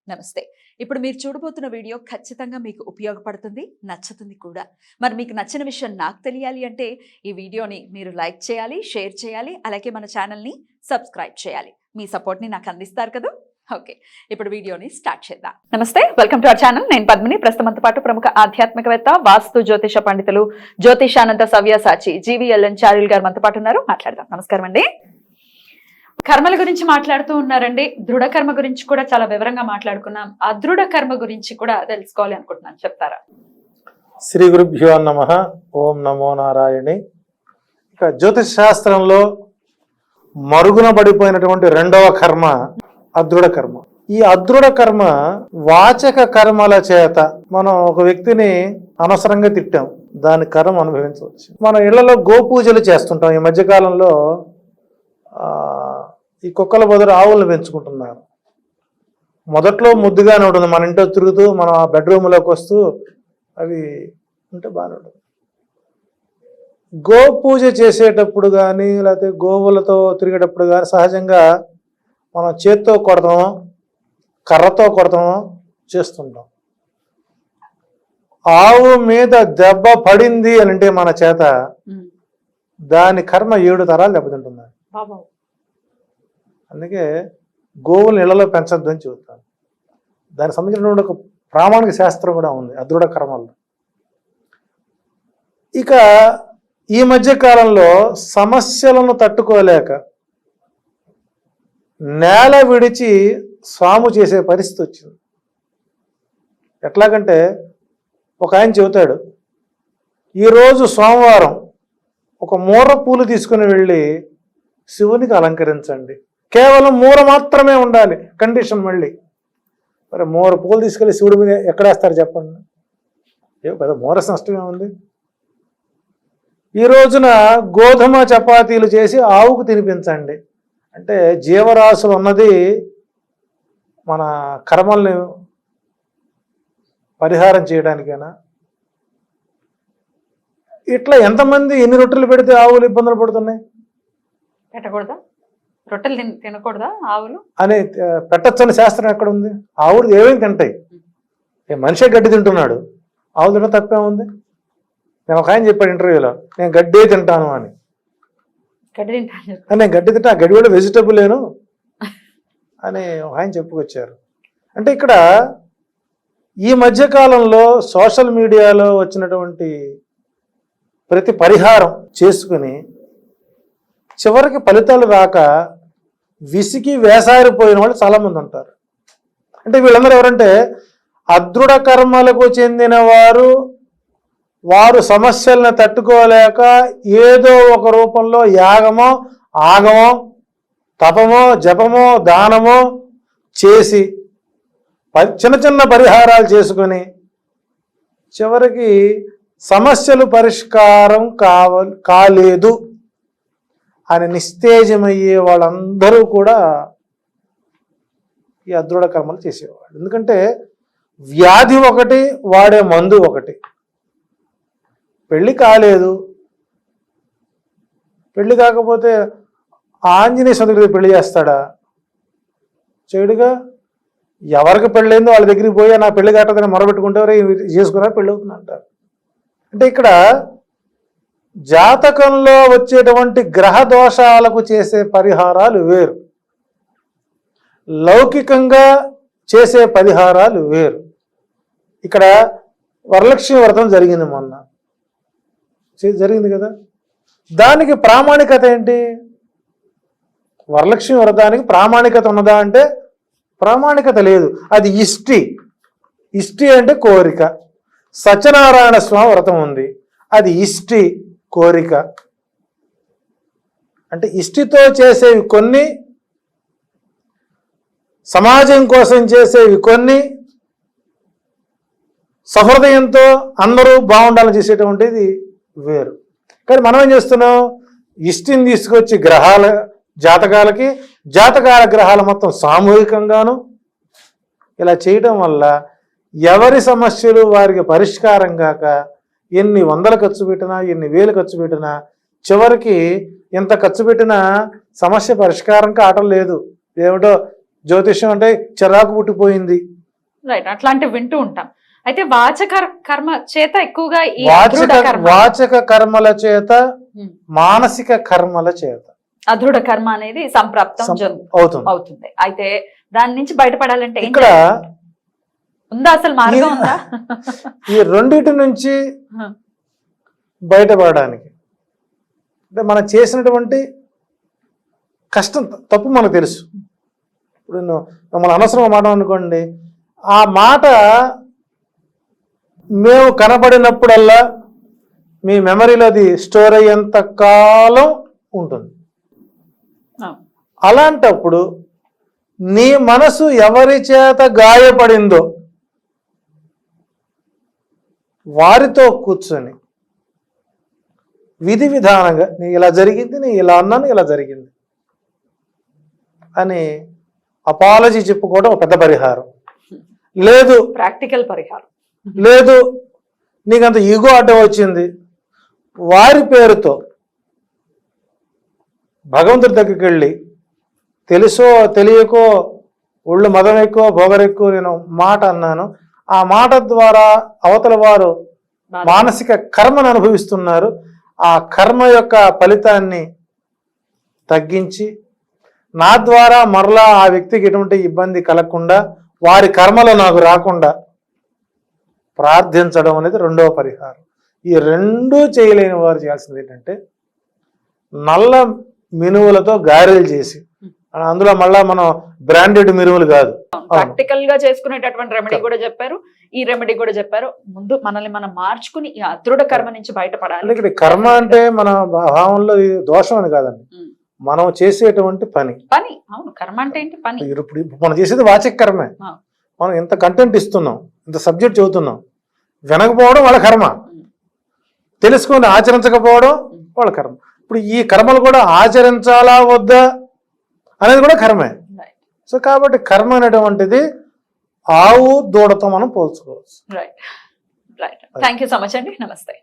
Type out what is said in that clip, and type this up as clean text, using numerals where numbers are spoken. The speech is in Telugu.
నమస్తే. ఇప్పుడు మీరు చూడబోతున్న వీడియో ఖచ్చితంగా మీకు ఉపయోగపడుతుంది, నచ్చుతుంది కూడా. మరి మీకు నచ్చిన విషయం నాకు తెలియాలి అంటే ఈ వీడియోని మీరు లైక్ చేయాలి, షేర్ చేయాలి, అలాగే మన ఛానల్ని సబ్స్క్రైబ్ చేయాలి. మీ సపోర్ట్ని నాకు అందిస్తారు కదా. ఓకే, ఇప్పుడు వీడియోని స్టార్ట్ చేద్దాం. నమస్తే, వెల్కమ్ టు అవర్ ఛానల్. నేను పద్మిని. ప్రస్తుతంతో పాటు ప్రముఖ ఆధ్యాత్మికవేత్త, వాస్తు జ్యోతిష పండితులు, జ్యోతిషానంద సవ్యసాచి జీవీఎల్ఎన్ చారిల్ గారు మనతో పాటు ఉన్నారు. మాట్లాడదాం. నమస్కారం అండి. కర్మల గురించి మాట్లాడుతూ ఉన్నారండి. దృఢ కర్మ గురించి కూడా చాలా వివరంగా మాట్లాడుకున్నాం. అదృఢ కర్మ గురించి కూడా తెలుసుకోవాలి అనుకుంటున్నాను, చెప్తారా? శ్రీ గురుభ్యో నమః. ఓం నమో నారాయణి. ఇక జ్యోతిష్ శాస్త్రంలో మరుగున పడిపోయినటువంటి రెండవ కర్మ అదృఢ కర్మ. ఈ అదృఢ కర్మ వాచక కర్మల చేత మనం ఒక వ్యక్తిని అనవసరంగా తిట్టాం, దాని కర్మ అనుభవించవచ్చు. మన ఇళ్లలో గోపూజలు చేస్తుంటాం. ఈ మధ్యకాలంలో ఈ కుక్కల బదులు ఆవులను పెంచుకుంటున్నారు. మొదట్లో ముద్దుగానే ఉంటుంది, మన ఇంట్లో తిరుగుతూ మనం ఆ బెడ్రూమ్లోకి వస్తూ అవి ఉంటే బాగానే ఉంటుంది. గో పూజ చేసేటప్పుడు కానీ లేకపోతే గోవులతో తిరిగేటప్పుడు కానీ సహజంగా మనం చేత్తో కొడతామో కర్రతో కొడతామో చేస్తుంటాం. ఆవు మీద దెబ్బ పడింది అని అంటే మన చేత దాని కర్మ 7 తరాలు దెబ్బతింటుంది. అందుకే గోవులను ఇళ్లలో పెంచొద్దు అని చెబుతాను. దానికి సంబంధించినటువంటి ఒక ప్రామాణిక శాస్త్రం కూడా ఉంది అదృఢ కర్మల్లో. ఇక ఈ మధ్య కాలంలో సమస్యలను తట్టుకోలేక నేల విడిచి స్వాము చేసే పరిస్థితి వచ్చింది. ఎట్లాగంటే ఒక ఆయన చెబుతాడు, ఈరోజు సోమవారం ఒక మూర పూలు తీసుకుని వెళ్ళి శివునికి అలంకరించండి. కేవలం మూర మాత్రమే ఉండాలి కండిషన్. మళ్ళీ మరి మూర పూలు తీసుకెళ్ళి శివుడి మీద ఎక్కడేస్తారు చెప్పండి? పెద్ద మూరస్ నష్టమే ఉంది. ఈ రోజున గోధుమ చపాతీలు చేసి ఆవుకు తినిపించండి. అంటే జీవరాశులు ఉన్నది మన కర్మల్ని పరిహారం చేయడానికైనా. ఇట్లా ఎంతమంది ఎన్ని రొట్టెలు పెడితే ఆవులు ఇబ్బందులు పడుతున్నాయి? పెట్టకూడదా? రొట్టెలు తినకూడదా ఆవులు అని పెట్టచ్చని శాస్త్రం ఎక్కడ ఉంది? ఆవులు ఏమేమి తింటాయి? మనిషే గడ్డి తింటున్నాడు, ఆవులు తింటే తప్పే ఉంది. నేను ఒక ఆయన చెప్పాడు ఇంటర్వ్యూలో, నేను గడ్డే తింటాను అని. నేను గడ్డి తింటా, ఆ గడ్డి కూడా వెజిటబుల్ లేను అని ఒక ఆయన చెప్పుకొచ్చారు. అంటే ఇక్కడ ఈ మధ్యకాలంలో సోషల్ మీడియాలో వచ్చినటువంటి ప్రతి పరిహారం చేసుకుని చివరికి ఫలితాలు రాక విసికి వేసారిపోయిన వాళ్ళు చాలామంది ఉంటారు. అంటే వీళ్ళందరూ ఎవరంటే అదృఢ కర్మలకు చెందిన వారు సమస్యలను తట్టుకోలేక ఏదో ఒక రూపంలో యాగమో ఆగమో తపమో జపమో దానమో చేసి చిన్న చిన్న పరిహారాలు చేసుకొని చివరికి సమస్యలు పరిష్కారం కాలేదు అని నిస్తేజమయ్యే వాళ్ళందరూ కూడా ఈ అదృఢ కర్మలు చేసేవాళ్ళు. ఎందుకంటే వ్యాధి ఒకటి, వాడే మందు ఒకటి. పెళ్ళి కాలేదు, పెళ్ళి కాకపోతే ఆంజనేయ స్వామి పెళ్లి చేస్తాడా? చెడుగా ఎవరికి పెళ్ళైందో వాళ్ళ దగ్గరికి పోయి నా పెళ్లి కావట్లేదని మొరబెట్టుకుంటారు, చేసుకున్నా పెళ్ళి అవుతుంది అంటారు. అంటే ఇక్కడ జాతకంలో వచ్చేటువంటి గ్రహ దోషాలకు చేసే పరిహారాలు వేరు, లౌకికంగా చేసే పరిహారాలు వేరు. ఇక్కడ వరలక్ష్మి వ్రతం జరిగింది, మొన్న జరిగింది కదా. దానికి ప్రామాణికత ఏంటి? వరలక్ష్మి వ్రతానికి ప్రామాణికత ఉన్నదా అంటే ప్రామాణికత లేదు. అది ఇష్టి అంటే కోరిక. సత్యనారాయణ స్వామి వ్రతం ఉంది, అది ఇష్టి కోరిక. అంటే ఇష్టితో చేసేవి కొన్ని, సమాజం కోసం చేసేవి కొన్ని, సహృదయంతో అందరూ బాగుండాలని చేసేటువంటిది వేరు. కానీ మనం ఏం చేస్తున్నాం? ఇష్టిని తీసుకొచ్చి జాతకాల గ్రహాలు మొత్తం సామూహికంగాను ఇలా చేయడం వల్ల ఎవరి సమస్యలు వారికి పరిష్కారం కాక ఎన్ని వందలు ఖర్చు పెట్టినా ఎన్ని వేలు ఖర్చు పెట్టినా చివరికి ఎంత ఖర్చు పెట్టినా సమస్య పరిష్కారం కావటం లేదు. ఏమిటో జ్యోతిష్యం అంటే చిరాకు పుట్టిపోయింది. రైట్, అట్లాంటివి వింటూ ఉంటాం. అయితే వాచక కర్మ చేత ఎక్కువగా ఈ వాచక అదృఢ కర్మ, వాచక కర్మల చేత, మానసిక కర్మల చేత అదృఢ కర్మ అనేది సంప్రాప్తం అవుతుంది. అవుతుంది. అయితే దాని నుంచి బయటపడాలంటే ఏం ఇక్కడ చేయాలి? ఉందా అసలు మార్గం ఉందా? ఈ రెండిటి నుంచి బయటపడడానికి అంటే మనం చేసినటువంటి కష్టం తప్పు మనకు తెలుసు. ఇప్పుడు మిమ్మల్ని అనవసరంగా మాట అనుకోండి, ఆ మాట మేము కనబడినప్పుడల్లా మీ మెమరీలో అది స్టోర్ అయ్యేంత కాలం ఉంటుంది. అలాంటప్పుడు నీ మనసు ఎవరి చేత గాయపడిందో వారితో కూర్చొని విధి విధానంగా నీ ఇలా జరిగింది, నీ ఇలా అన్నాను, ఇలా జరిగింది అని అపాలజీ చెప్పుకోవడం ఒక పెద్ద పరిహారం. లేదు ప్రాక్టికల్ పరిహారం. లేదు నీకంత ఈగో అడ్డం వచ్చింది, వారి పేరుతో భగవంతుడి దగ్గరికి వెళ్ళి తెలుసో తెలియకో ఒళ్ళు మదం ఎక్కువ పొగరెక్కువ నేను మాట అన్నాను, ఆ మాట ద్వారా అవతల వారు మానసిక కర్మను అనుభవిస్తున్నారు, ఆ కర్మ యొక్క ఫలితాన్ని తగ్గించి నా ద్వారా మరలా ఆ వ్యక్తికి ఎటువంటి ఇబ్బంది కలగకుండా వారి కర్మలో నాకు రాకుండా ప్రార్థించడం అనేది రెండవ పరిహారం. ఈ రెండూ చేయలేని వారు చేయాల్సింది ఏంటంటే నల్ల మినువులతో గారెలు చేసి, అందులో మళ్ళా మనం బ్రాండెడ్ మినువులు కాదు, ప్రాక్టికల్ గా చేసుకునేటటువంటి రెమెడీ కూడా చెప్పారు, ఈ రెమెడీ కూడా చెప్పారు. ముందు మనల్ని మనం మార్చుకుని ఈ అదృఢ కర్మ నుంచి బయటపడాలి. ఇక్కడ కర్మ అంటే మన భావంలో దోషం అని కాదండి, మనం చేసేటువంటి పని. అవును, కర్మ అంటే ఏంటి? పని. ఇప్పుడు మనం చేసేది వాచక కర్మే. మనం ఇంత కంటెంట్ ఇస్తున్నాం, ఇంత సబ్జెక్ట్ చదువుతున్నాం, వినకపోవడం వాళ్ళ కర్మ, తెలుసుకొని ఆచరించకపోవడం వాళ్ళ కర్మ. ఇప్పుడు ఈ కర్మలు కూడా ఆచరించాలా వద్దా అనేది కూడా కర్మే. సో కాబట్టి కర్మ అనేటువంటిది ఆవు దూడతో మనం పోల్చుకోవచ్చు. Right right. Thank you so much అండి. నమస్తే.